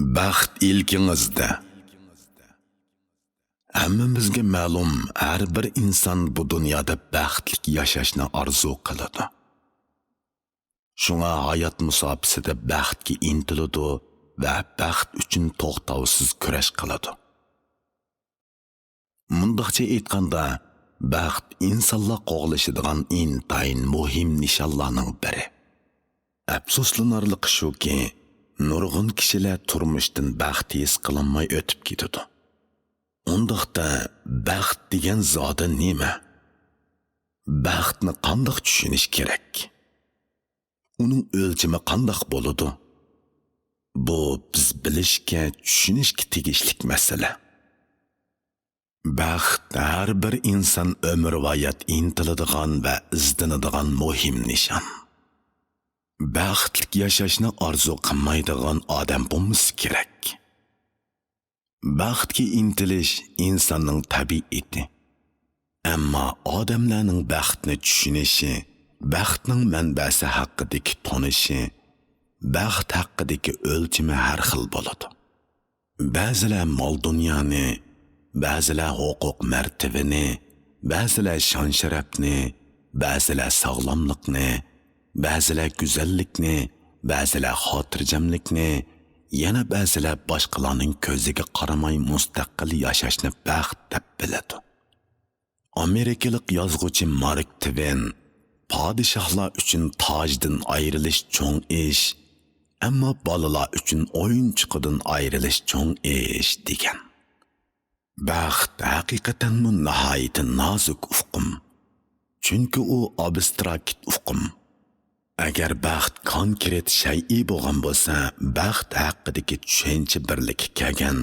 Baxt ilkingizda. Hammamizga ma'lum, har bir inson bu dunyoda baxtli yashashni orzu qiladi. Shunga hayot musofasida baxtga intiladi va baxt uchun to'xtovsiz kurash qiladi. Mundaqcha aytganda, baxt insonlar qo'g'lashadigan intayin muhim nishonlarning biri. Afsuslanarligi shuki, nurg'un kishilar turmushdan baxt his qilinmay o'tib ketadi. Undaqda baxt degan zoti nima? Baxtni qanday tushunish kerak? Uning o'lchami qanday bo'ladi? Bu biz bilishga, tushunishga tegishli masala. Baxt har bir inson umrvoyat intiladigan va izlanadigan muhim nishon. Baxtli yashashni orzu qilmaydigan odam bo'lmasa kerak. Baxtga intilish insonning tabiati. Ammo odamlarning baxtni tushunishi, baxtning manbasi haqidagi tonishi, baxt haqidagi o'lchami har xil bo'ladi. Ba'zilar mol dunyoni, ba'zilar huquq martabani, ba'zilar shon sharafni, ba'zilar sog'lomlikni, ba'zilar go'zallikni, ba'zilar xotirjamlikni, yana ba'zilar boshqalarning ko'ziga qaramay mustaqil yashashni baxt deb biladi. Amerikalik yozuvchi Mark Twain podshohlar uchun tojdan ayrilish cho'ng ish, ammo bolalar uchun o'yinchiqdan ayrilish cho'ng ish degan. Baxt haqiqatan nihoyat nozik ufqum. Chunki u abstrakt ufqum. Agar baxt konkret shay'i bo'lgan bo'lsa, baxt haqidagi tushuncha birligi kelgan,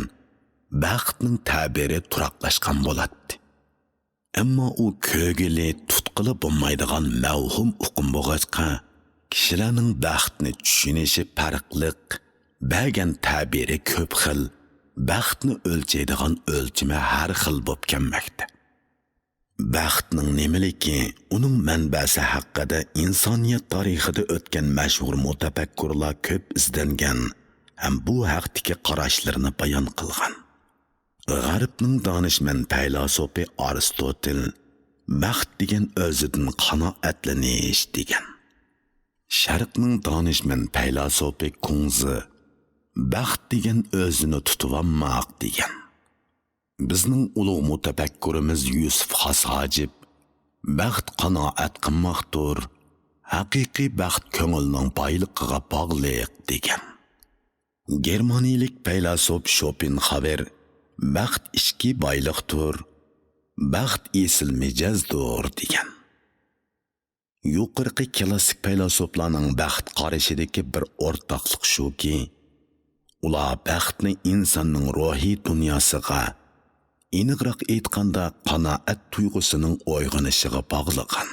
baxtning ta'biri turaqlashgan bo'ladi. Ammo u ko'gili tutqili bo'lmaydigan mavhum uqum bo'lg'achqa, kishilarning baxtni tushunishi farqliq, ba'gan ta'biri ko'p xil, baxtni o'lchaydigan o'lchami har xil bo'lib kelmoqda. Baxtning nimaligi, uning manbasi haqida insoniyat tarixida o'tgan mashhur mutafakkurlar ko'p izlangan, ham bu haqdagi qarashlarini bayon qilgan. G'arbning donishmand faylasufi Aristotel baxt degan o'zidan qanoatlanish degan. Sharqning donishmand faylasufi Kunzi baxt degan o'zini tutib olmoq degan. Bizning ulug' mutafakkurimiz Yusuf Hasajib baxt qanoat qilmoqdir, haqiqiy baxt ko'ngilning boyligiga bog'liq degan. Germaniyalik faylasuf Schopenhauer baxt ichki boyliqdir, baxt esil mijozdir degan. Yuqorqi klassik faylasuflarning baxt qarashidagi bir o'rtaqlik shuki, ular baxtni insonning ruhiy dunyosiga, aniqroq aytganda qanoat tuyg'usining uyg'onishiga bog'lagan.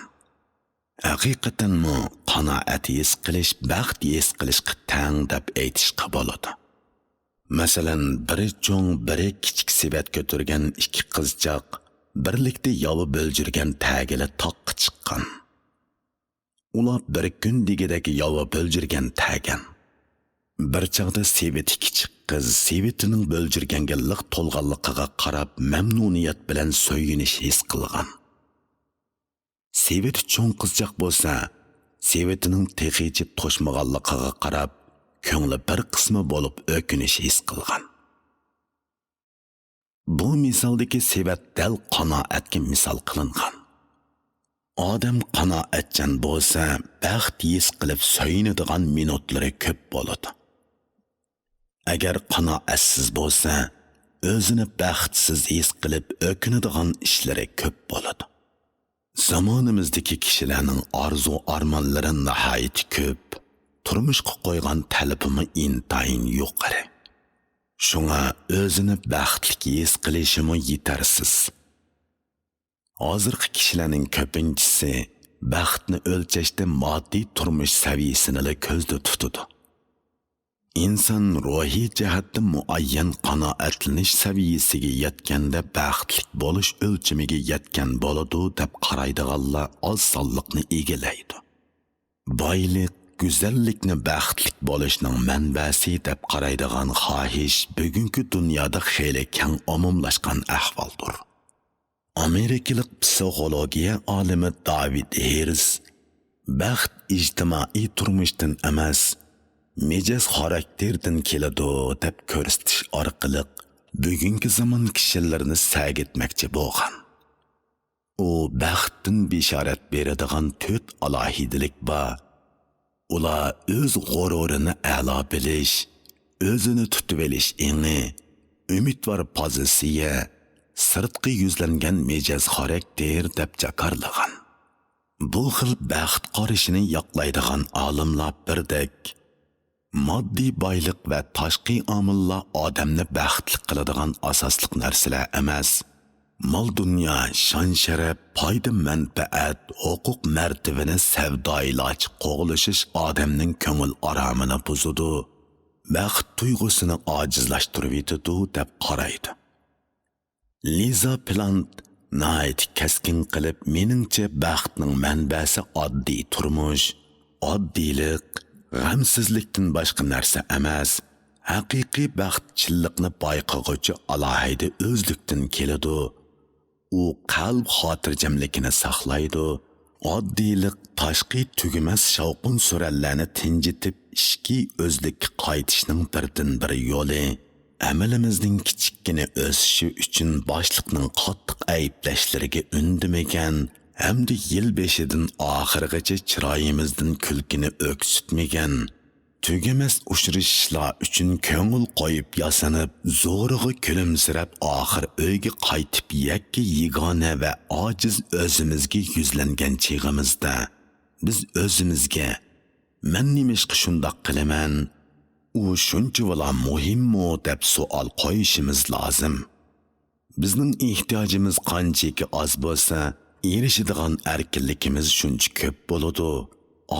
Haqiqatanmi qanoat his qilish baxt his qilishga teng deb aytishga bo'ladi. Masalan, biri cho'ng, biri kichik sevat ko'targan ikki qizchaq birlikda yovi bo'ljirgan tagili toqqa chiqqan. Ular bir kun degidagi yovi bo'ljirgan tagan. Bir chaqda sevati kichik qiz sevatining bo'ljirganga liq to'lganligiga qarab mamnuniyat bilan so'yinish his qilgan. Sevati cho'ng qizchaq bo'lsa, sevatining teqichi to'shmaganligiga qarab ko'ngli bir qismi bo'lib o'kinish his qilgan. Bu misoldagi sevat dal qanoatga misol qilingan. Odam qanoatchan bo'lsa, baxt his qilib so'yinadigan minutlari ko'p bo'ladi. Agar qanoatsiz bo'lsa, o'zini baxtsiz his qilib o'kinadigan ishlari ko'p bo'ladi. Zamonimizdagi kishilarning orzu-armonlari nihoyat ko'p, turmushga qo'ygan talabimi intayin yuqori. Shunga o'zini baxtli his qilishimi yetarsiz. Hozirgi kishilarning ko'pinchisi baxtni o'lchashda moddiy turmush saviyasini ko'zda tutadi. Inson ruhiy jihatdan muayyan qanoatlanish saviyasiga yetganda baxtli bo'lish o'lchamiga yetgan bo'ladi deb qaraydiganlar oz sonliqni egallaydi. Boylik, güzellikni baxtlik bo'lishning manbasi deb qaraydigan xohish bugungi dunyoda xeyli keng omumlashgan ahvoldir. Amerikalik psixologiya olimi David Harris baxt ijtimoiy turmushdan emas, mijoz xarakterdan keladi deb ko'rsatish orqali bugungi zamon kishilarini sagitmoqchi bo'lgan. U baxtdan bishorat beradigan 4 alohidalik bor. Ular o'z g'ururini a'lo bilish, o'zini tutib olish eni, umidvor pozitsiya, sirtqi yuzlangan mijoz xarakter deb jakarlagan. Bu xil baxt qarashini yoqlaydigan olimlar birdek moddiy boylik va tashqi omillar odamni baxtli qiladigan asosli narsalar emas. Mal dunyo, shon sharaf, foyda manfaat, huquq martabani savdoilochi qo'g'lishish odamning ko'ngil oromini buzadi. Baxt tuyg'usini ojizlashtirib yetadi deb qaraydi. Liza Plant nayt keskin qilib meningcha baxtning manbasi oddiy turmush, oddiylik, g'amsizlikdan boshqa narsa emas. Haqiqiy baxtchilikni bayqag'uvchi alohida o'zlikdan keladi. U qalb xotirjamligini saqlaydi. Oddiylik tashqi tugumas shavqin surallarni tinjitib ishki o'zlikka qaytishning birdan-bir yo'li. Amalimizning kichikkina o'sishi uchun boshliqning qattiq ayblashlariga undamagan hamda yil beshidan oxirigacha chiroyimizdan kulkini o'ksitmagan, tugamas uchrashishlar uchun ko'ngil qo'yib yasanib, zo'rig'i kulimsirab oxir uyga qaytib yakka yigona va ojiz o'zimizga yuzlangan chig'imizda biz o'zimizga men nimishqa shundoq qilaman, u shuncha vala muhimmi deb savol qo'yishimiz lozim. Bizning ehtiyojimiz qanchaki oz bo'lsa, erishadigan erkinligimiz shuncha ko'p bo'ladi.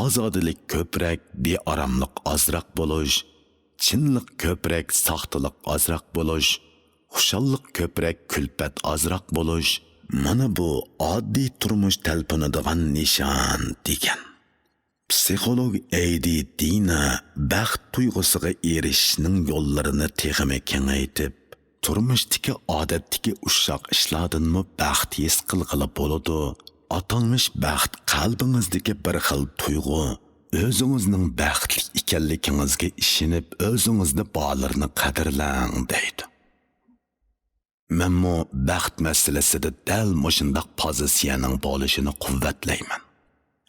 Ozodlik ko'proq, bearomlik ozroq bo'lish, chinlik ko'proq, soxtalik ozroq bo'lish, xushallik ko'proq, kulfat ozroq bo'lish. Mana bu oddiy turmush talpinadigan nishon degan. Psixolog Adi Dina baxt tuyg'usiga erishishning yo'llarini texmi kengaytib, turmushdagi odatdagi ushoq ishlardanmi baxt his qilg'ili bo'ladi. Atalmış baxt qalbingizdagi bir xil tuyg'u, o'zingizning baxtli ekanligingizga ishonib, o'zingizni borlarini qadrlang deydi. Menmo baxt masalasida dal mushundaq pozitsiyaning bo'lishini quvvatlayman.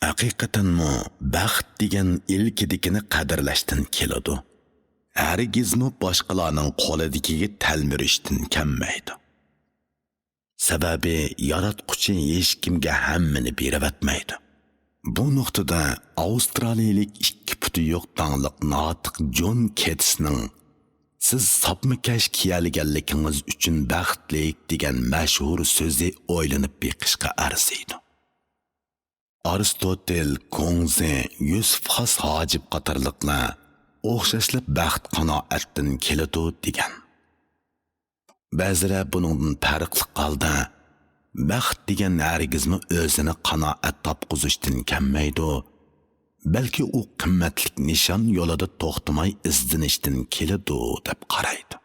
Haqiqatanmi baxt degan ilkidikini qadrlashdan keladi. Hargizmi boshqalarning qo'lidagiga talmirishdan kelmaydi. Sababi yaratquchi hech kimga hammani beravatmaydi. Bu nuqtada Avstraliyalik 2 puti yo'q tanliq notiq John Keatsning siz sapmakash kiyalganligingiz uchun baxtlik degan mashhur so'zi o'ylanib beqishga arziydi. Aristotel, Kongze, Yusuf Xas Hojib qatorliqlar o'xshashlab baxt qanoatdan keladi degan. Ba'zilar buningdan farqli holda baxt degan hargizmi o'zini qanoat topqizishdan kelmaydi, balki u qimmatli nishon yo'lida to'xtamay izlanishdan keladi deb qaraydi.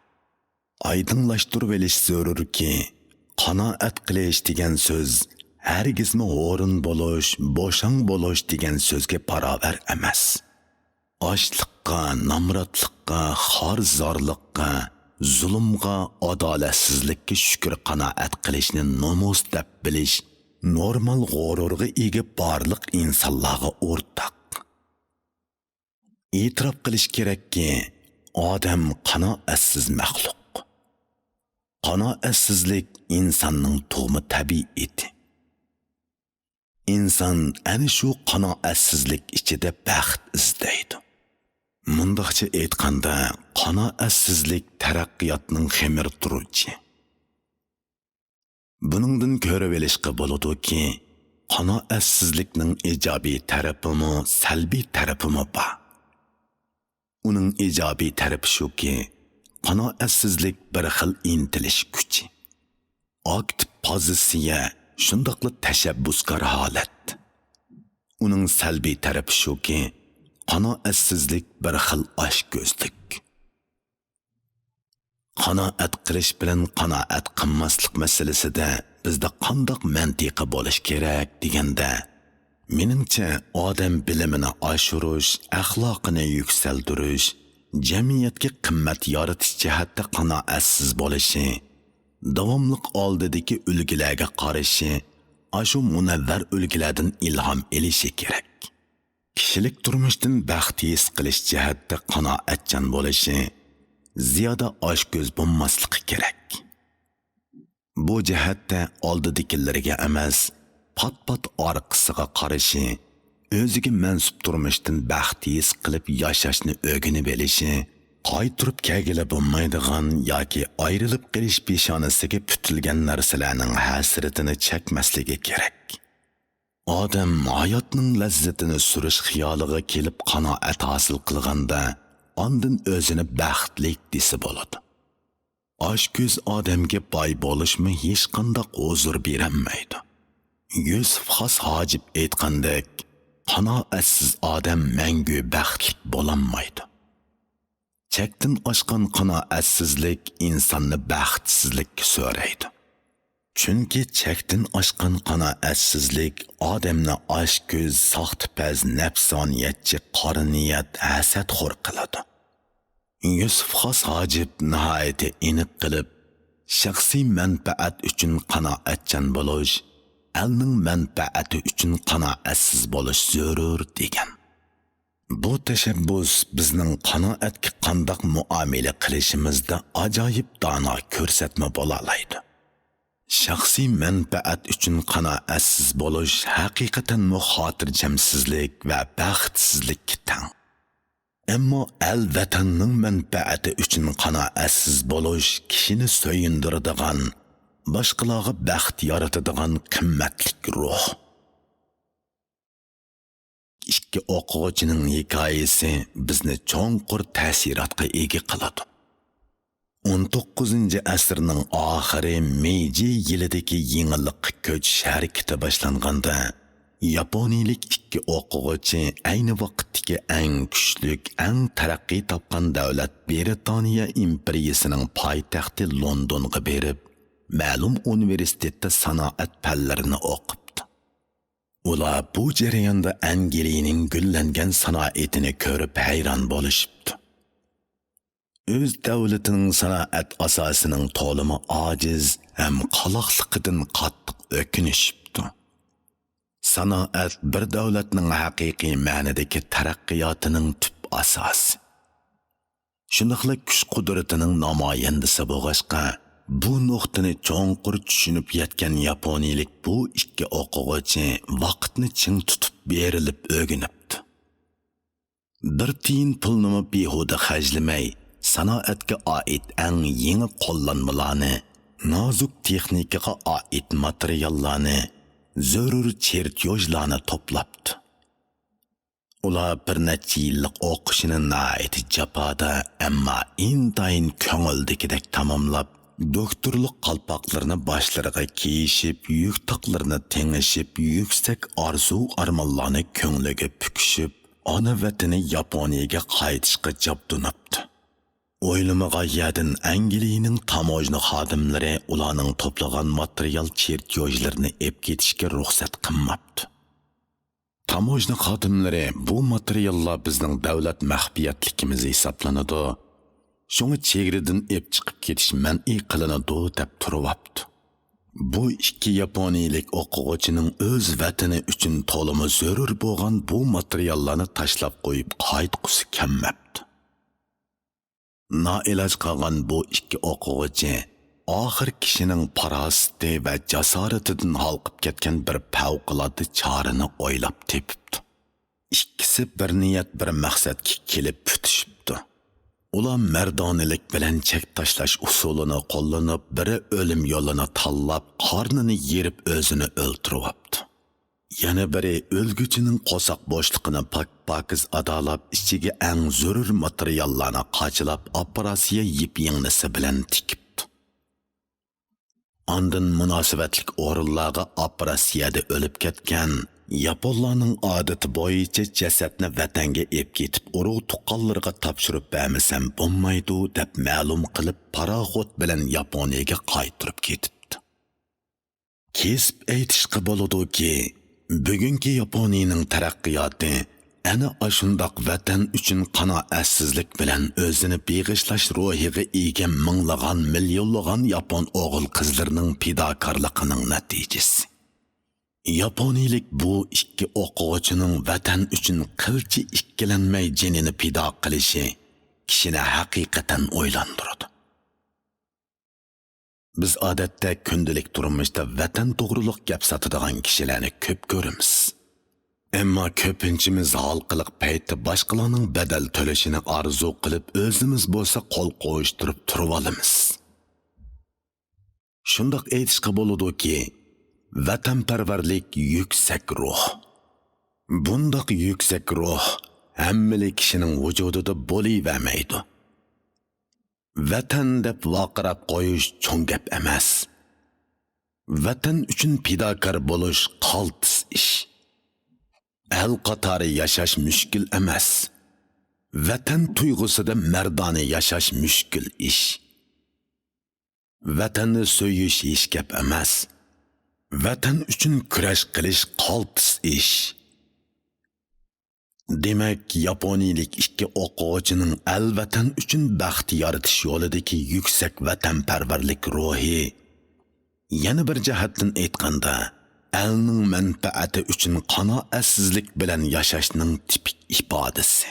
Oydinlashtirib olish zarurki, qanoat qilish degan so'z hargizmi o'rin bo'lish, bo'shang bo'lish degan so'zga barobar emas. Ochliqqa, nomrodlikqa, xorzorlikqa, zulmga, adolatsizlikka shukr qanoat qilishni nomus deb bilish normal g'ururga ega barliq insonlarga o'rtaq. E'tirof qilish kerakki, odam qanoatsiz maxluq. Qanoatsizlik insonning tug'ma tabiati. Inson ana shu qanoatsizlik ichida baxt izlaydi. Mundaqcha aytganda, qanoatsizlik taraqqiyotning xemir turuvchi. Buningdan ko'rib olishga bo'ladiki, qanoatsizlikning ijobiy tarafimi, salbiy tarafimi bor. Uning ijobiy tarafi shuki, qanoatsizlik bir xil intilish kuchi. Aktiv pozitsiya, shundoqla tashabbuskor holat. Uning salbiy tarafi shuki, qanoatsizlik bir xil oshko'zlik. Qanoat qilish bilan qanoat qilmaslik masalasida bizda qandoq mantiqi bo'lish kerak deganda, meningcha odam bilimini oshirish, axloqini yuksaltirish, jamiyatga qimmat yoritish jihatda qanoatsiz bo'lishi, davomliq oldidagi ulgilarga qarashi, ashu munavvar ulgilardan ilhom elishi kerak. Kishilik turmushdan baxt his qilish jihatda qanoatchan bo'lishi, ziyoda oshko'z bo'lmasligi kerak. Bu jihatda oldidagilarga emas, pat-pat orqasiga qarashi, o'ziga mansub turmushdan baxt his qilib yashashni o'rganib olishi, qaytirib kelgili bo'lmaydigan yoki ayrilib qilish peshonasiga putilgan narsalarning hasratini chekmasligi kerak. Odam hayotning lazzatini surish xiyoliga kelib qanoat hosil qilganda, ondan o'zini baxtli desa bo'ladi. Oshko'z odamga boy bo'lishmi hech qanday huzur berolmaydi. Yusuf Xos Hojib aytgandek, qanoatsiz odam mangu baxtli bo'lolmaydi. Chekdan oshgan qanoatsizlik insonni baxtsizlikka so'raydi. Chunki chekdan oshgan qanoatsizlik odamni oshko'z, soxtapaz, nafsoniyatchi, qora niyat, hasadxo'r qiladi. Yusuf Xos Hojib nihoyatda aniq qilib, shaxsiy manfaat uchun qanoatchan bo'lish, elning manfaati uchun qanoatsiz bo'lish zarur degan. Bu tashabbus bizning qanoatga qandoq muomala qilishimizda ajoyib dono ko'rsatma bo'la oladi. Shaxsiy manfaat uchun qanoatsiz bo'lish haqiqatan xotirjamsizlik va baxtsizlikka teng. Ammo al-vatanning manfaati uchun qanoatsiz bo'lish kishini so'yindiradigan, boshqalarga baxt yaratadigan qimmatli ruh. Ikki o'quvchining hikoyasi bizni cho'nqur ta'sirotga ega qiladi. 19-asrning oxiri Meiji yilidagi yengillik ko'chish harakati boshlanganda, yaponiyalik ikki o'quvchi ayni vaqtdagi eng kuchli, eng taraqqiy topgan davlat Britaniya imperiyasining poytaxti Londonga berib, ma'lum universitetda sanoat fanlarini o'qibdi. Ular bu jarayonda Angliyaning gullangan sanoatini ko'rib hayron bo'lishibdi. O'z davlatining sanoat asosining to'limi ojiz ham qaloqligidan qattiq o'kinishibdi. Sanoat bir davlatning haqiqiy ma'nodagi taraqqiyotining tub asosi. Shuningdek kuch-qudratining namoyandasi bo'lg'achqa, bu nuqtani cho'nqur tushunib yetgan yaponiyalik bu ikki o'quvchi vaqtni ching tutib berilib o'rganibdi. Bir tiyin pulni behuda xarjlamay, sanoatga oid eng yangi qo'llanmalarni, nozik texnikaga oid materiallarni, zarur chertyojlarni to'plabdi. Ular bir necha yillik o'qishini nihoyat jafoda, ammo intayin ko'ngildagidek tamomlab, doktorlik qalpoqlarini boshlariga kiyishib, yuk taqlarini tengishib, yuksak orzu-armonlarni ko'ngliga pukishib, ona vatani Yaponiyaga qaytishga jabdunabdi. O'ylamagan yerdan Angliyaning tamojna xodimlari ularning to'plagan material chertyojlarini ep ketishga ruxsat qilmabdi. Tamojna xodimlari bu materiallar bizning davlat maxfiyatligimiz hisoblanadi. Şunu chegaradan ep chiqib ketish man'iy qilinadi deb turibdi. Bu ikki yaponiyalik o'quvchining o'z vatani uchun to'limi zarur bo'lgan bu materiallarni tashlab qo'yib qaytqusi kelmabdi. Noiloj qolgan bu ikki o'quvchi oxir kishining farosati va jasoratidan halqib ketgan bir favqulodda chorani o'ylab tepibdi. Ikkisi bir niyat bir maqsadga kelib putishibdi. Ular mardonalik bilan chek tashlash usulini qo'llanib, biri o'lim yo'lini tanlab, qornini yerib o'zini o'ltiribdi. Yana biri o'lguchining qo'saq bo'shliqini pak-pakiz adolab, ichiga eng zarur materiallarni qachilab, operatsiya yip-yangnisi bilan tikibdi. Ondan munosabatlik o'rinlarga operatsiyada o'lib ketgan Yaponlarning odati bo'yicha jasadni vatanga ep ketib, urug' tuqqanlarga topshirib bermasam bo'lmaydi deb ma'lum qilib, paraxot bilan Yaponiyaga qaytirib ketibdi. Kesib aytishqa bo'ladi-ki, bugungi Yaponiyaning taraqqiyoti ana ashundoq vatan uchun qanoatsizlik bilan o'zini beg'ishlash ruhiga ega minglagan, millionlagan yapon o'g'il qizlarining fidokorligining natijasi. Yaponiyalik bu ikki o'quvchining vatan uchun qilchi ikkilanmay jinini fido qilishi kishini haqiqatan o'ylantiradi. Biz odatda kundalik turmushda vatan to'g'riliq gap sotadigan kishilarni ko'p ko'ramiz. Ammo ko'pinchimiz halqiliq paytda boshqalarning badal to'lashini orzu qilib, o'zimiz bo'lsa qo'l qo'yishtirib turib olamiz. Shundoq aytishqa bo'ladi-ki, vatanparvarlik yuksak ruh. Bundoq yuksak ruh hammalik kishining vujudida bo'lavermaydi. Vatan deb vaqirab qo'yish cho'ng gap emas. Vatan uchun fidokor bo'lish qaltis ish. El qatori yashash mushkul emas. Vatan tuyg'usida mardona yashash mushkul ish. Vatanni so'yish hech gap emas. Vatan uchun kurash qilish qaltis ish. Demak, yaponiyalik ikki o'quvchining al-vatan uchun baxt yaratish yo'lidagi yuksak vatanparvarlik ruhi, yana bir jihatdan aytganda, elning manfaati uchun qanoatsizlik bilan yashashning tipik ifodasi.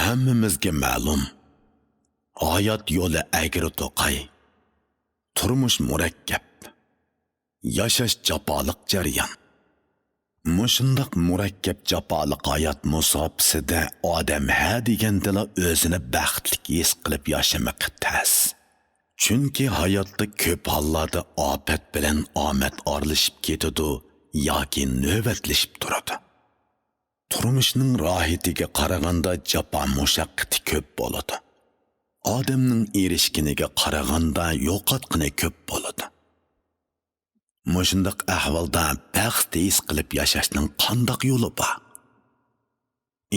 Hammamizga ma'lum, hayot yo'li agri to'qay, turmush murakkab, yashash jafoliq jarayon. Mushundoq murakkab jafoliq hayot musobisida odam ha degandala o'zini baxtli his qilib yashamoqqa tas. Chunki hayotda ko'p hollarda ofat bilan omad orlashib ketadi yoki navbatlashib turadi. Turmushning rohatiga qaraganda jafo mushaqqati ko'p bo'ladi. Odamning erishkiniga qaraganda yo'qotqini ko'p bo'ladi. Mushundaq ahvolda baxt his qilib yashashning qandoq yo'li bor?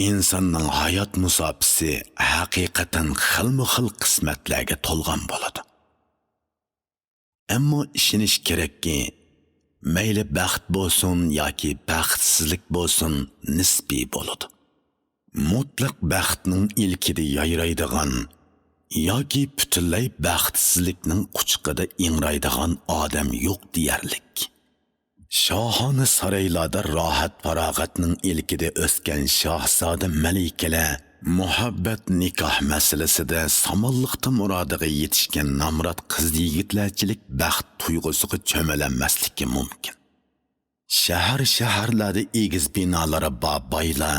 Insonning hayot musobisi haqiqatan xilma-xil qismatlarga to'lgan bo'ladi. Ammo ishonish kerakki, mayli baxt bo'lsin yoki baxtsizlik bo'lsin, nisbiy bo'ladi. Mutlaq baxtning ilkida yayraydigan yoki butunlay baxtsizlikning quchqida ingraydigan odam yo'q deyarlik. Shohona saroylarda rohat farog'atning ilkida o'sgan shohzoda malikalar muhabbat nikoh masalasida samonliqda murodiga yetishgan namrat qiz yigitlarchilik baxt tuyg'usiga cho'malanmasligi mumkin. Shaharlarda egiz binolari boylar,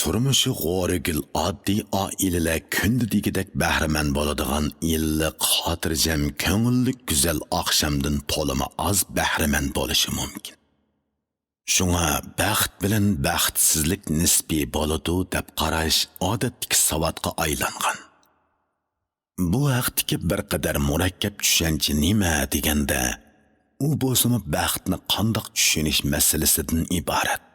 turmushi g'o'rigil oddiy oilalar kundidagidek bahramand bo'ladigan illiq, xotirjam, ko'ngillik go'zal oqshomdan to'lima oz bahramand bo'lishi mumkin. Shunga baxt bilan baxtsizlik nisbiy bo'ladi deb qarash odatdagi savodga aylangan. Bu haqdagi bir qadar murakkab tushuncha nima deganda, u bo'lsa baxtni qandoq tushunish masalasidan iborat.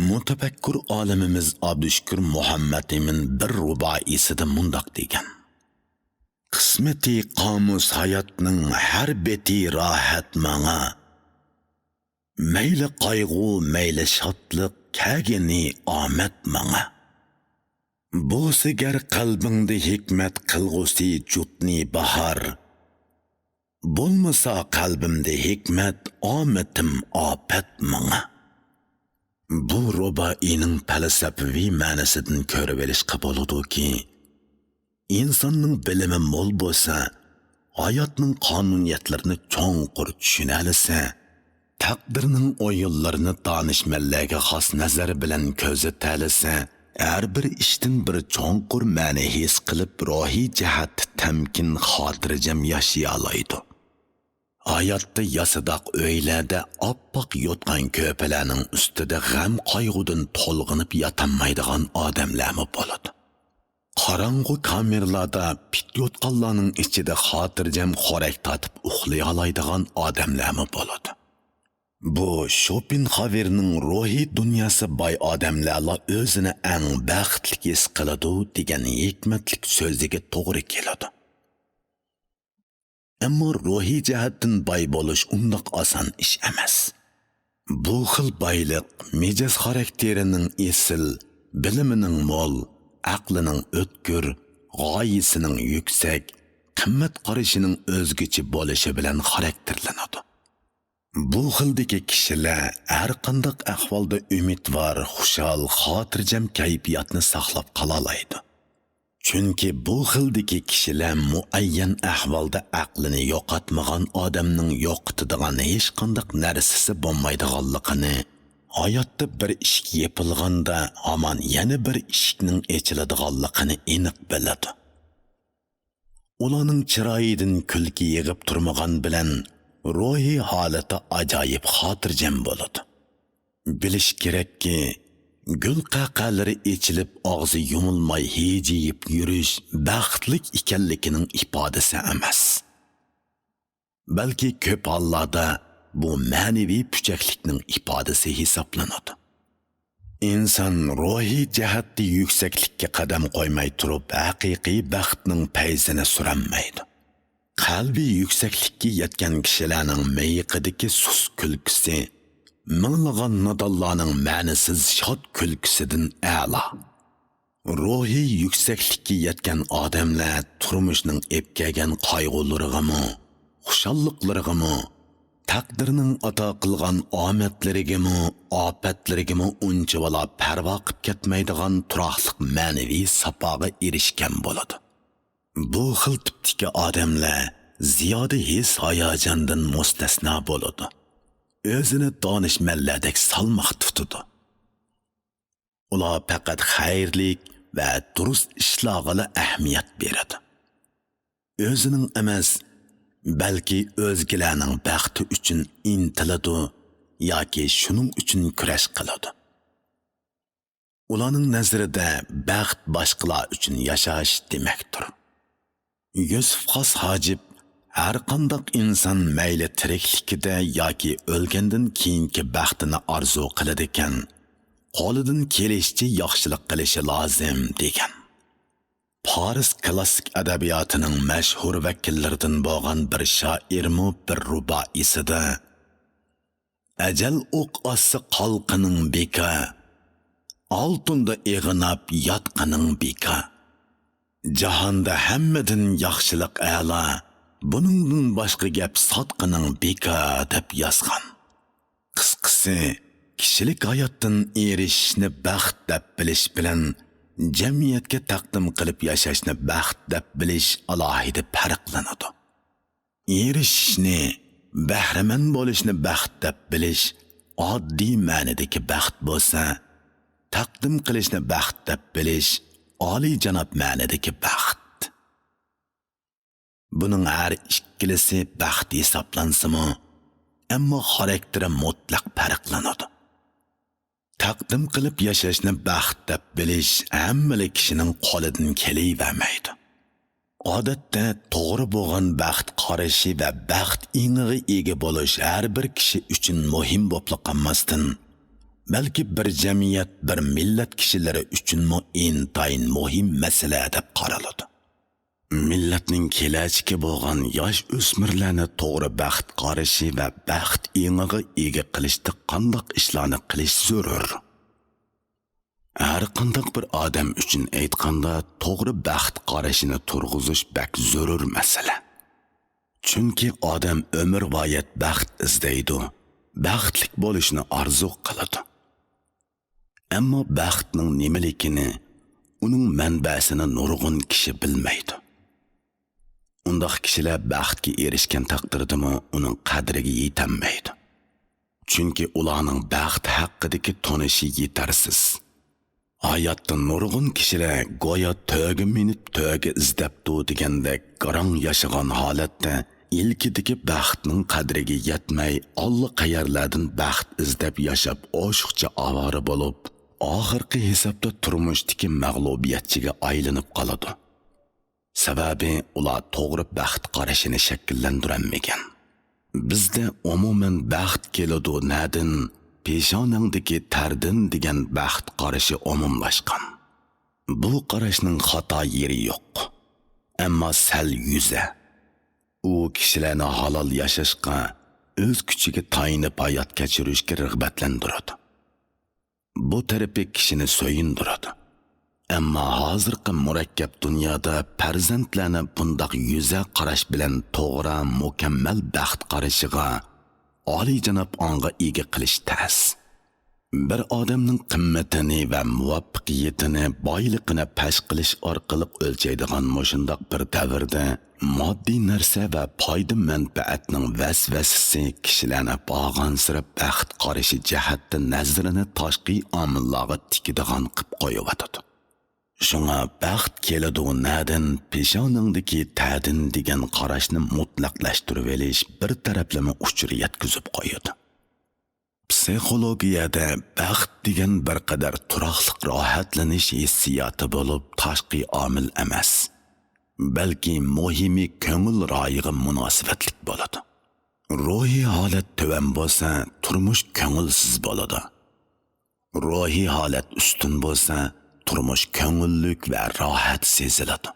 Mutafakkur olimimiz Abdushukur Muhammadimin bir ruboisida mundoq degan: qismati qomus hayotning har beti rohat manga, mayli qayg'u mayli shodlik kagini omad manga. Bo'lsigar qalbingda hikmat qilg'usi jutni bahar, bo'lmasa qalbimda hikmat omatim ofat manga. Bu ruboining falsafiy ma'nosidan ko'rib olishga bo'ladiki, insonning bilimi mo'l bo'lsa, hayotning qonuniyatlarini cho'nqur tushuna olsa, taqdirning o'yinlarini donishmandlarga xos nazar bilan ko'zi talisa, har bir ishdan bir cho'nqur ma'ni his qilib ruhiy jihat tamkin xotirjam yashay oladi. Hayotda yasadoq uylarda oppoq yotgan ko'palarning ustida g'am qayg'udan to'lg'inib yotamaydigan odamlarmi bo'ladi. Qorong'u kameralarda pit yotqanlarning ichida xotirjam xo'rak tatib uxlay oladigan odamlarmi bo'ladi. Bu Shopenhauerning ruhiy dunyosi boy odamlarla o'zini eng baxtli his qiladi degan hikmatlik so'ziga to'g'ri keladi. Ammo ruhiy jihatdan boy bo'lish undoq oson ish emas. Bu xil boylik mijoz xarakterining esil, bilimining mo'l, aqlining o'tkir, g'oyasining yuksak, qimmat qarashining o'zgacha bo'lishi bilan xarakterlanadi. Bu xildagi kishilar har qanday ahvolda umidvor, xushal, xotirjam kayfiyatni saqlab qola oladi. Chunki bu xildagi kishilar muayyan ahvolda aqlini yo'qotmagan odamning yo'qotadigan hech qanday narsasi bo'lmaydiganligini, hayotda bir ish yapilganda hamon yana bir ishning ochiladiganligini aniq biladi. Ularning chiroyidan kulki yig'ib turmagan bilan ruhiy holati ajoyib xotirjam bo'ladi. Bilish kerakki, gul qaqalari echilib og'zi yumilmay hijiyib yurish baxtlik ekanligining ifodasi emas. Balki ko'p hollarda bu ma'naviy puchaklikning ifodasi hisoblanadi. İnsan ruhiy jihatda yuksaklikka qadam qo'ymay turib haqiqiy baxtning fayzini suranmaydi. Qalbi yuksaklikka yetgan kishilarning miyiqidagi sus kulkusi minglagan nodonlarning ma'nisiz shod kulkusidan a'lo. Ruhiy yuksaklikka yetgan odamlar turmushning epkagan qayg'ularigami, xushalliqlarigami, taqdirning ato qilgan omadlarigami, ofatlarigami unchavala parvo qilib ketmaydigan turoqliq ma'naviy safoga erishgan bo'ladi. Bu xil tipdagi odamlar ziyoda his hayajondan mustasno bo'ladi. O'zini donishmandlardek salmoq tutadi. Ular faqat xayrlik va durust ishlarga ahamiyat beradi. O'zining emas, balki o'zgalarning baxti uchun intiladi yoki shuning uchun kurash qiladi. Ularning nazarida baxt boshqalar uchun yashash demakdir. Yusuf Xos Hojib har qanday inson mayli tiriklikda yoki o'lgandan keyingi baxtini orzu qiladi ekan, qo'lidan kelishicha yaxshilik qilishi lozim degan. Paris klassik adabiyotining mashhur vakillaridan bo'lgan bir shoirmu bir ruboisida ajal o'q ossi qalqining beka, oltinda eg'inab yotqining beka, jahonda hammadan yaxshilik a'lo, buningdan boshqa gap sotqining beka deb yozgan. Qisqasi, kishilik hayotdan erishishni baxt deb bilish bilan jamiyatga taqdim qilib yashashni baxt deb bilish alohida farqlanadi. Erishishni, bahramand bo'lishni baxt deb bilish oddiy ma'nodagi baxt bo'lsa, taqdim qilishni baxt deb bilish oliy janob ma'nodagi baxt. Buning har ikkilisi baxt hisoblansimi, ammo xarakteri mutlaq farqlanadi. Taqdim qilib yashashni baxt deb bilish hamma kishining qo'lidan kelavermaydi. Odatda to'g'ri bo'lgan baxt qarashi va baxt inig'i ega bo'lish har bir kishi uchun muhim bo'lib qolmasdan, balki bir jamiyat, bir millat kishilari uchunmi intayin muhim masala deb qaraladi. Millatning kelajagi bo'lgan yosh o'smirlarni to'g'ri baxt qarashi va baxt inig'i ega qilishda qanday ishlarni qilish zarur. Har qanday bir odam uchun aytganda to'g'ri baxt qarashini turg'izish bak zarur masala. Chunki odam umrvoyat baxt izlaydi, baxtli bo'lishni orzu qiladi. Ammo baxtning nimaligini, uning manbasini nurg'un kishi bilmaydi. Undaq kishilar baxtga erishgan taqdirdami uning qadriga yetolmaydi. Chunki ularning baxt haqidagi tonishi yetarsiz. Hayotda nurg'un kishilar go'yo to'ga minib to'ga izdabdi degandek garang yashagan holatda ilkidagi baxtning qadriga yetmay allaqayerlardan baxt izdab yashab oshiqcha avora bo'lib, oxirgi hisobda turmushdagi mag'lubiyatchiga aylanib qoladi. Sababi ular to'g'ri baxt qarashini shakllantirolmagan. Bizda umuman baxt keladi nadin, peshonangdagi tardin degan baxt qarashi umumlashgan. Bu qarashning xato yeri yo'q. Ammo sal yuza. U kishilarni halol yashashga, o'z kuchiga tayinib hayot kechirishga rag'batlantiradi. Bu tarafi kishini so'yindiradi. Ammo hozirgi murakkab dunyoda farzandlarni bundoq yuza qarash bilan to'g'ri, mukammal baxt qarashiga oliyjanob onga ega qilish tas. Bir odamning qimmatini va muvaffaqiyatini boyligini pash qilish orqali o'lchaydigan mushundoq bir davrda moddiy narsa va foyda manfaatning vasvasasi kishilarni bog'ansira baxt qarashi jihatda nazarini tashqi omillarga tikidigan qilib qo'yibotadi. Shunga baxt keladi nadin, peshonangdagi ta'din degan qarashni mutlaqlashtirib olish bir taraflama uchur yetkazib qo'yadi. Psixologiyada baxt degan bir qadar turoqliq rohatlanish hissiyoti bo'lib, tashqi omil emas, balki muhimi ko'ngil royiga munosabatlik bo'ladi. Ruhiy holat tuvan bo'lsa, turmush ko'ngilsiz bo'ladi. Ruhiy holat ustun bo'lsa, turmush ko'ngillik va rohat seziladi.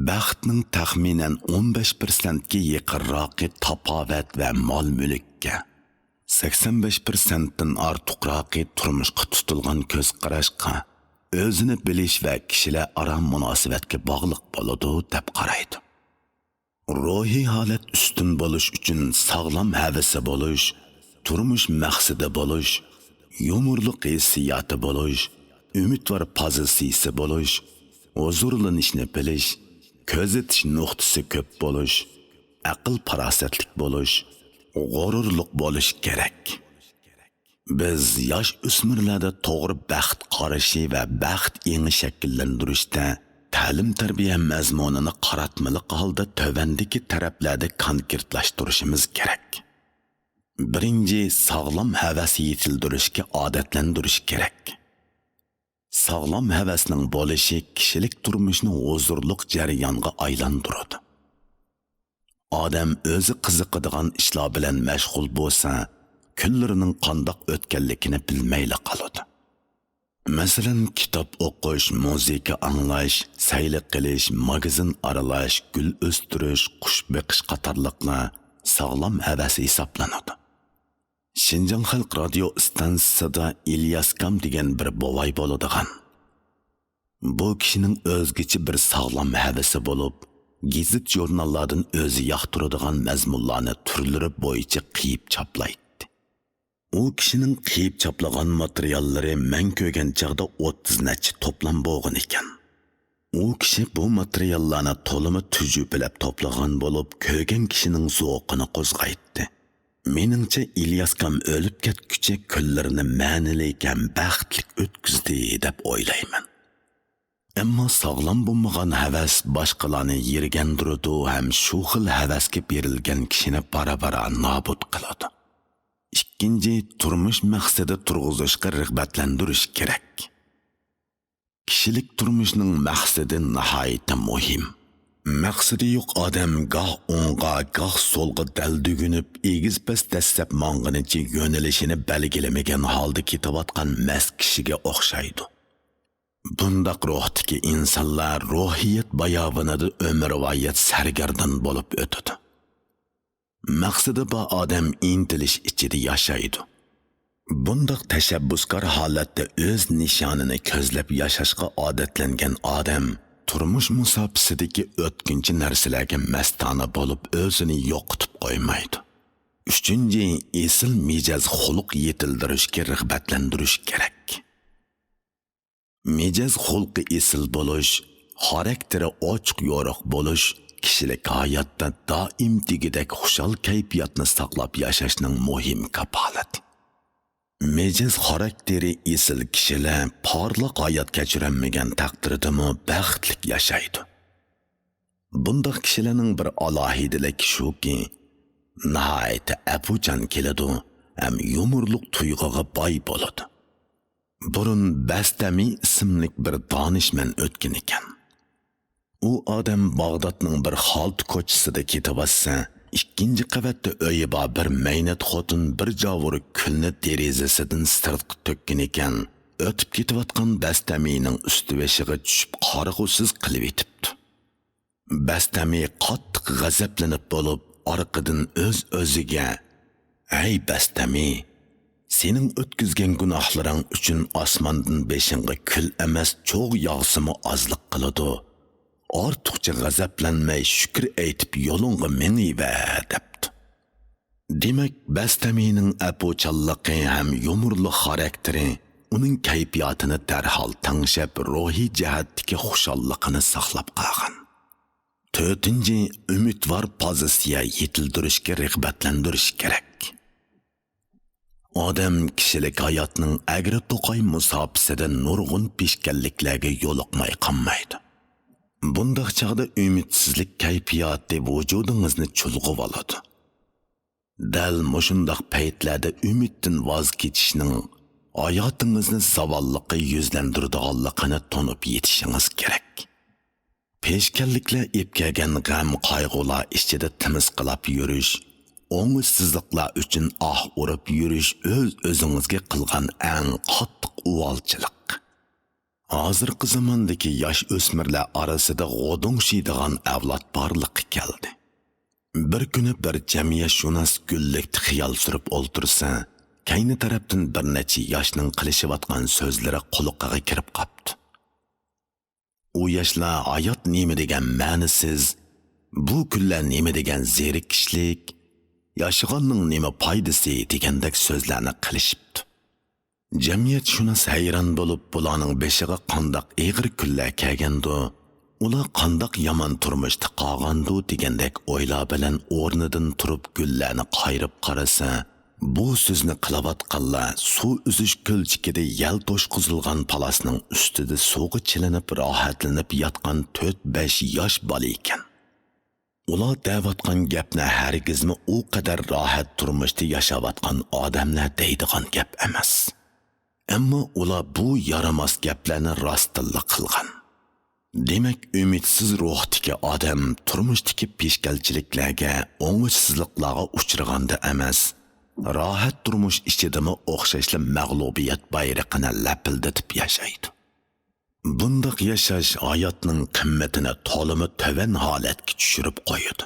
Baxtning taxminan 15% ga yaqinroqi tafovut va mol-mulkka, 85%dan ortiqroqi turmushga tutilgan ko'z qarashqa, o'zini bilish va kishilar aro munosabatga bog'liq bo'ladi deb qaraydi. Ruhiy holat ustun bo'lish uchun sog'lom havasi bo'lish, turmush maqsadi bo'lish, yumurliq hissiyoti bo'lish, umidvor pozitsiyasi bo'lish, huzurlanishni bilish, ko'zatish nuqtasi ko'p bo'lish, aql farosatlik bo'lish, g'ururliq bo'lish kerak. Biz yosh o'smirlarda to'g'ri baxt qarashi va baxt yangi shakllantirishda ta'lim tarbiya mazmunini qaratmali holda tövandagi taraflarda konkretlashtirishimiz kerak. Birinchi, sog'lom havas yetildirishga odatlantirish kerak. Sog'lom havasning bo'lishi kishilik turmushni huzurliq jarayonga aylantiradi. Odam o'zi qiziqadigan ishlar bilan mashg'ul bo'lsa, kunlarining qandoq o'tganligini bilmayla qoladi. Masalan, kitob o'qish, muzika anglash, sayli qilish, magazin aralash, gul o'stirish, qush beqish qatorliqlar sog'lom havas hisoblanadi. Şinjan Xalq radio stansiyasida İlyas Kam degan bir bovay bo'ladigan. Bu kishining o'zgacha bir sog'lom havasi bo'lib, gazet jurnallardan o'zi yoqtiradigan mazmunlarni turlari bo'yicha qiyib choplaydi. U kishining qiyib choplagan materiallari men ko'rgan chaqda 30 nacha to'plam bo'lgan ekan. U kishi bu materiallarni to'limi tujubelab to'plagan bo'lib, ko'rgan kishining zavqini qo'zg'aydi. Meningcha İlyas Kam o'lib ketguncha kunlarini ma'nili ham baxtli o'tkazdi deb o'ylayman. Ammo sog'lom bo'lmagan havas boshqalarni yergandiradi ham shu xil havasga berilgan kishini bara-bara nobud qiladi. Ikkinchi, turmush maqsadi turg'izishga rag'batlantirish kerak. Kishilik turmushning maqsadi nihoyatda muhim. Maqsadi yo'q odam goh o'ngga, goh so'lga daldugunib, egiz-past dastlab mong'inicha yo'nalishini belgilamagan holda ketayotgan mast kishiga o'xshaydi. Bundaq ruhdagi insonlar ruhiyat bayovonida umrvoyat sargardon bo'lib o'tadi. Maqsadi bor odam intilish ichida yashaydi. Bundaq tashabbuskor holatda o'z nishonini ko'zlab yashashga odatlangan odam turmush musobasidagi o'tkinchi narsalarga mastona bo'lib o'zini yo'qotib qo'ymaydi. Uchinchi, esil mijoz xulq yetildirishga rag'batlantirish kerak. Mijoz xulqi esil bo'lish, xarakteri ochiq yo'riq bo'lish, kishilik hayotda doim degidek xushal kayfiyatni saqlab yashashning muhim kapolati. Mejiz xarakteri esil kishilar porliq hayot kechirmagan taqdirdami baxtli yashaydi. Bundaq kishilarning bir alohidaligi shuki, nihoyat apuchan keladi, ham yumurliq tuyg'uga boy bo'ladi. Burun Bastami ismli bir donishmand o'tgan ekan. U odam Bag'dodning bir xalt ko'chisida ketibassa, ikkinchi qavatda uyi bor bir maynat xotin bir javur kulni derazasidan sirtqa to'kkan ekan. O'tib ketayotgan Bastamining usti beshig'i tushib qarg'usiz qilib etibdi. Bastami qattiq g'azablanib bo'lib, orqadan o'z-o'ziga: "Ey Bastami, sening o'tkazgan gunohlaring uchun osmondan beshingga kul emas, cho'g' yog'simi ozliq qiladi. Ortiqcha g'azablanmay shukr aytib yo'lingga meniva" debdi. Demak, Bastamining apuchanligi ham yumurli xarakteri uning kayfiyatini darhol tangshab, ruhiy jihatdagi xushalligini saqlab qolgan. 4. Umidvor pozitsiya yetildirishga rag'batlantirish kerak. Odam kishilik hayotning agri to'qay musofasida nurg'un peshkanliklarga yo'liqmay qolmaydi. Bundaq chaqda umidsizlik kayfiyati vujudingizni chulg'ib oladi. Dal mushundaq paytlarda umiddan voz kechishning hayotingizni zavolliqqa yuzlantiradiganligini tonib yetishingiz kerak. Peshkanliklar epkagan g'am qayg'ular ichida timiz qilib yurish, o'ng'ishsizliklar uchun urib yurish o'z-o'zingizga qilgan eng qattiq uvalchilik. Hozirgi zamondagi yosh o'smirlar orasida g'odongshiydigan avlod borliqqa keldi. Bir kuni bir jamiyatshunos gullikda xiyol surib o'ltirsa, kayni tarafdan bir necha yoshning qilishayotgan so'zlari quloqiga kirib qopti. U yoshlar hayot nima degan ma'nisiz, bu kunlar nima degan zerikishlik, yashaganning nima foydasi degandek so'zlarni qilishibdi. Jamiyatshunos hayron bo'lib, bularning beshiga qandoq eg'ir kunlar kelgandi, ular qandoq yomon turmushda qolgandi degandek o'ylar bilan o'rnidan turib gullarni qayrib qarasa, bu so'zni qilayotganlar suv uzish ko'lchikida yal to'shqizilgan palasning ustida suvga chilinib rohatlanib yotgan 4-5 yosh bola ekan. Ular da'vatgan gapni hargizmi u qadar rohat turmushda yashayotgan odamlar deydigan gap emas. Ammo ular bu yaramas gaplarni rostilla qilgan. Demak, umidsiz ruhdagi odam turmushdagi peshkalchiliklarga, o'ng'ishsizliklarga uchraganda emas, rohat turmush ichidami o'xshashli mag'lubiyat bayrog'ini lapildatib yashaydi. Bundaq yashash hayotning qimmatini to'limi tovan holatga tushirib qo'yadi.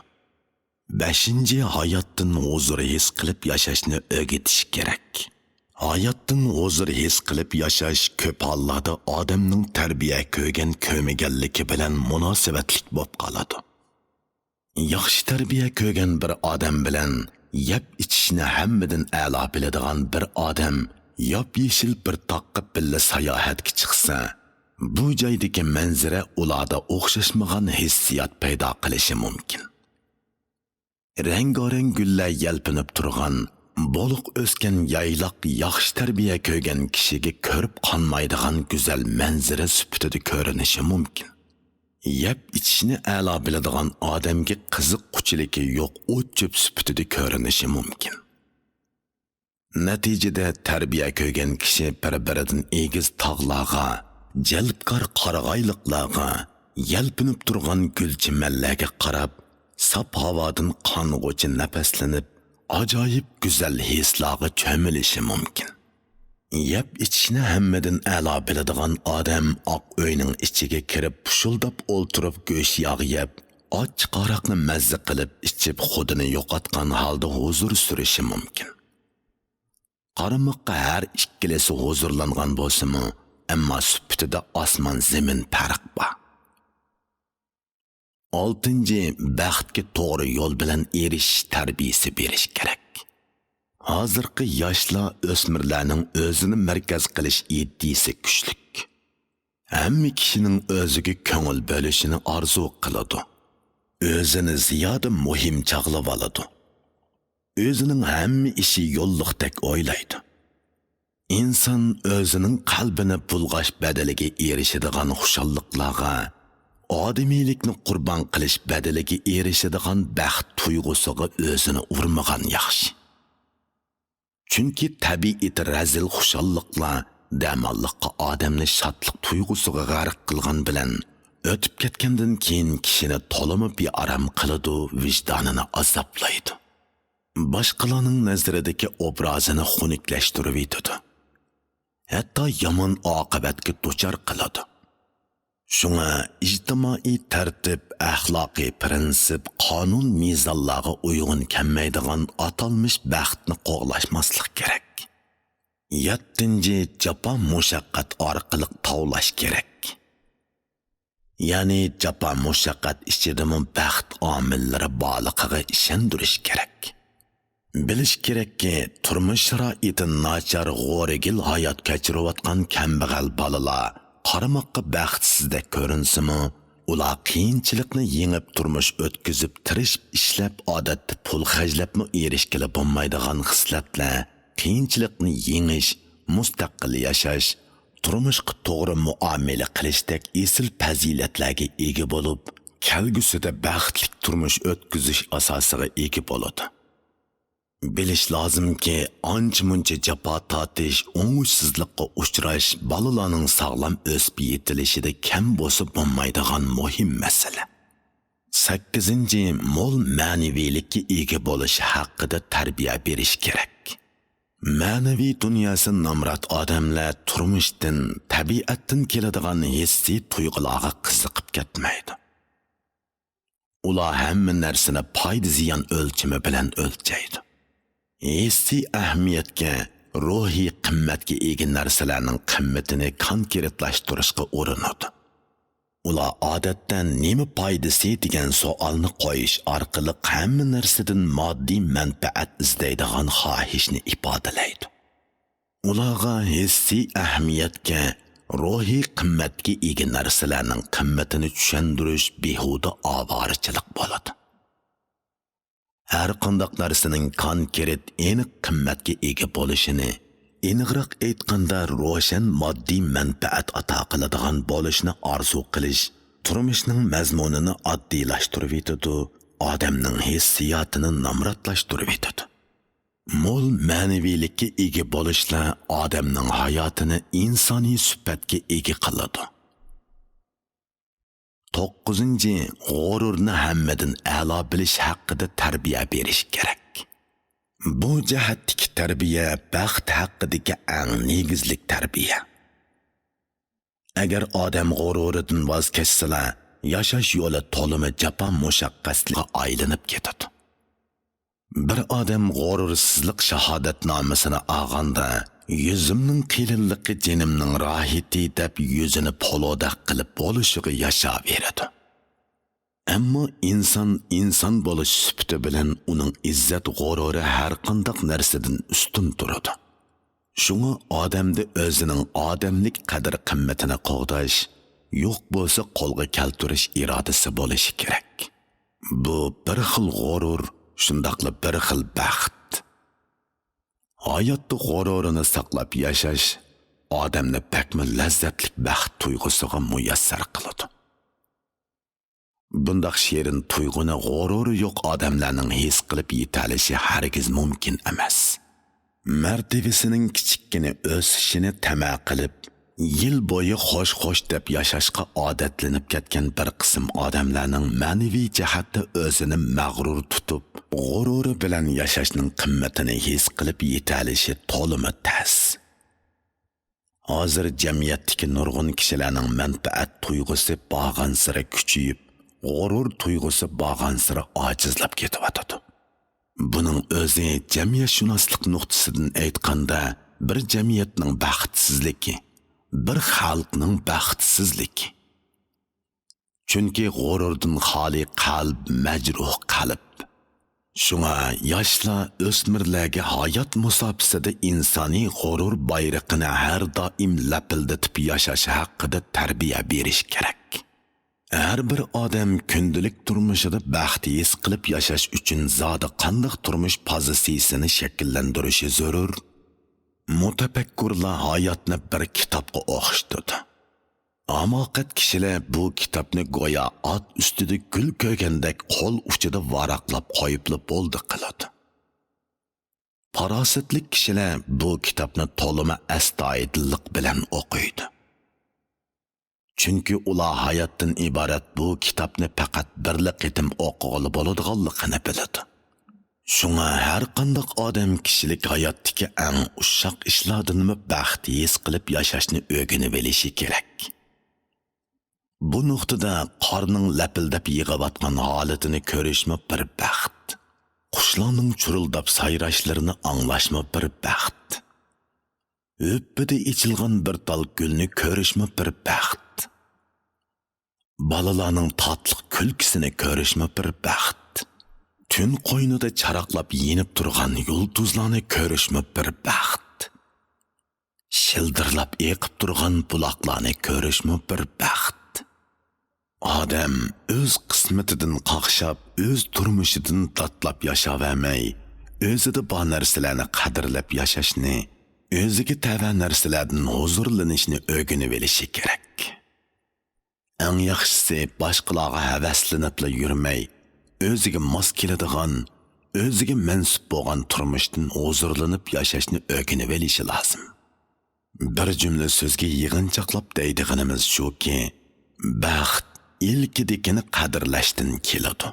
5. Hayotdan huzur his qilib yashashni o'rgatish kerak. Hayotdan huzur his qilib yashash ko'p hollarda odamning tarbiya ko'rgan ko'miganligi bilan munosabatlik bo'lib qoladi. Yaxshi tarbiya ko'rgan bir odam bilan yeb ichishni hammadan a'lo biladigan bir odam yop-yeshil bir toqqa billa sayohatga chiqsa, bu joydagi manzara ularda o'xshashmagan hissiyot paydo qilishi mumkin. Rang-gorang gullar yalpinib turgan, bo'liq o'sgan yayloq yaxshi tarbiya ko'rgan kishiga ko'rib qolmaydigan go'zal manzara sifatida ko'rinishi mumkin. Yeb ichishni a'lo biladigan odamga qiziquvchiligi yo'q o't-cho'p sifatida ko'rinishi mumkin. Natijada tarbiya ko'rgan kishi bir-biridan egiz tog'larga, jalbkor qarag'ayliqlarga, yalpinib turgan gulchimallarga qarab, sap havodan qong'uchi nafaslanib, ajoyib go'zal hislarga cho'milishi mumkin. Yeb ichishni hammadan a'lo biladigan odam oq uyning ichiga kirib pushuldab o'ltirib go'sht yog' yeb, och qaroqni mazza qilib ichib xudini yo'qotgan holda huzur surishi mumkin. Qarimoqqa har ikkilasi huzurlangan bo'lsa-mu, ammo sifatida osmon zamin farq bor. 6. Baxtga to'g'ri yo'l bilan erishish tarbiyasi berish kerak. Hozirgi yoshlar o'smirlarning o'zini markaz qilish iddisi kuchlik. Hamma kishining o'ziga ko'ngil bo'lishini orzu qiladi. o'zini ziyoda muhim chaqlab oladi. O'zining hamma ishi yo'lliqdek o'ylaydi. İnsan o'zining qalbini bulg'ash badaliga erishadigan xushalliqlarga, odamiylikni qurbon qilish badaliga erishadigan baxt tuyg'usiga o'zini urmagan yaxshi. Chunki tabiat razil xushalliqlar damalliqqa odamni shodlik tuyg'usiga g'arq qilgan bilan o'tib ketgandan keyin kishini to'limi bearam qiladi, vijdonini azoblaydi. Boshqalarning nazaridagi obrazini xunuklaştirib yetadi. Hatto yomon oqibatga duchor qiladi. Shunga ijtimoiy tartib, axloqiy prinsip, qonun mezonlarga uyg'un kelmaydigan atalmish baxtni qo'g'lashmaslik kerak. 7. Jafo mushaqqat orqali tavlash kerak. Ya'ni jafo mushaqqat ichidami baxt omillari borligiga ishondirish kerak. Bilish kerakki, turmush sharoiti nachar g'o'rigil hayot kechirayotgan kambag'al bolalar qaramoqqa baxtsizdek ko'rinsimi, ular qiyinchilikni yengib turmush o'tkazib, tirishib ishlab, odatda pul xarjlabmi erishgili bo'lmaydigan xislatlar, qiyinchilikni yengish, mustaqil yashash, turmushga to'g'ri muomala qilishdek esil fazilatlarga ega bo'lib, kelgusida baxtli turmush o'tkazish asosiga ega bo'ladi. Bilish lozimki, ancha-muncha jafo tortish, o'ngishsizlikqa uchrash bolalarning sog'lom o'sib yetilishida kam bo'lsa bo'lmaydigan muhim masala. 8. Mo'l ma'naviylikka ega bo'lish haqida tarbiya berish kerak. Ma'naviy dunyosi nomrod odamlar turmushdan, tabiatdan keladigan hissiy tuyg'ularga qiziqib ketmaydi. Ular hamma narsani foyda ziyon o'lchami bilan o'lchaydi. Hissiy ahamiyatga, ruhiy qimmatga ega narsalarning qimmatini konkretlashtirishga urinadi. Ular odatdan nima foydasi degan savolni qo'yish orqali hamma narsadan moddiy manfaat izlaydigan xohishni ifodalaydi. Ularga hissiy ahamiyatga, ruhiy qimmatga ega narsalarning qimmatini tushuntirish behuda ovorichilik bo'ladi. Har qanday narsaning konkret, aniq qimmatga ega bo'lishini, aniqroq aytganda ro'shan moddiy manfaat ato qiladigan bo'lishni orzu qilish, turmushning mazmunini oddiylashtirib yetadi, odamning hissiyotini namratlashtirib yetadi. Mo'l ma'naviylikka ega bo'lishlar odamning hayotini insoniy sifatga ega qiladi. 9. G'ururni hammadan a'lo bilish haqida tarbiya berish kerak. Bu jihatdagi tarbiya baxt haqidagi eng negizlik tarbiya. Agar odam g'ururidan voz kechsalar, yashash yo'li to'limi jafo mushaqqatga aylanib ketadi. Bir odam g'urursizlik shahodatnomasini olganda, yuzimning qilinligi jinimning rohati deb yuzini poloda qilib bo'lishiga yashayveradi. Ammo inson bo'lish sifati bilan uning izzat g'ururi har qanday narsadan ustun turadi. Shunga odamda o'zining odamlik qadr-qimmatini qo'g'dash, yo'q bo'lsa qo'lga keltirish irodasi bo'lishi kerak. Bu bir xil g'urur, shundaqla bir xil baxt. Hayotda g'ururini saqlab yashash odamni pakmi lazzatli baxt tuyg'usiga muyassar qiladi. Bundaq shirin tuyg'uni g'ururi yo'q odamlarning his qilib yetalishi hargiz mumkin emas. Martabasining kichikkina o'sishini tama qilib, yil bo'yi xo'sh-xo'sh deb yashashga odatlanib ketgan bir qism odamlarning ma'naviy jihatda o'zini mag'rur tutib, g'ururi bilan yashashning qimmatini his qilib yetalishi to'limi tas. Hozir jamiyatdagi nurg'un kishilarning manfaat tuyg'usi borgan sira kuchayib, g'urur tuyg'usi borgan sira ojizlab ketyotadi. Buning o'zi jamiyatshunoslik nuqtasidan aytganda bir jamiyatning baxtsizligi, bir xalqning baxtsizligi. Chunki g'ururdan xoli qalb majruh qalb. Shunga yoshlar o'smirlarga hayot musobaqasida insoniy g'urur bayrog'ini har doim lapildatib yashash haqida tarbiya berish kerak. Her bir odam kundalik turmushida baxt his qilib yashash uchun zodi qanday turmush pozitsiyasini shakllantirishi zarur. Mutafakkurlar hayotni bir kitobga o'xshatadi. Amoqat kishilar bu kitobni go'yo ot ustida gul ko'rgandek qo'l uchida varaqlab qo'yibli bo'ldi qiladi. Farosatli kishilar bu kitobni to'lima astoydillik bilan o'qiydi. Chunki ular hayotdan iborat bu kitobni faqat birla qitim o'qig'ili bo'ladiganligini biladi. Shunga har qanday odam kishilik hayotdagi eng ushoq ishlardan baxt his qilib yashashni o'rganib olishi kerak. Bu nuqtada qorning lapildab yig'ayotgan holatini ko'rishmi bir baxt. Qushlarning churildab sayrashlarini anglashmi bir baxt. O'ppida ichilgan bir tal gulni ko'rishmi bir baxt. Balalarning tatliq kulkisini ko'rishmi bir baxt. Tün qo'ynida charaqlab yenib turgan yulduzlarni ko'rishmi bir baxt. Shildirlab eqib turgan buloqlarni ko'rishmi bir baxt. Odam o'z qismatidan qaqshab, o'z turmushidan tatlab yashavermay, o'zida bor narsalarni qadrlab yashashni, o'ziga tava narsalardan huzurlanishni o'rganib olishi kerak. Eng yaxshisi boshqalarga havaslanib yurmay, o'ziga mos keladigan, o'ziga mansub bo'lgan turmushdan huzurlanib yashashni o'rganib olishi lozim. Bir jumla so'zga yig'inchoqlab deydiganimiz shuki, baxt ilkidikini qadrlashdan keladi.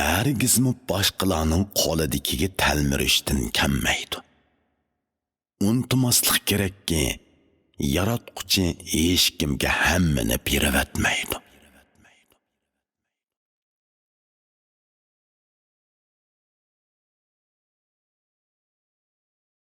Hargizmi boshqalarning qo'lidagiga talmirishdan kammaydi. Unutmaslik kerakki, yaratquchi hech kimga hammani beravatmaydi.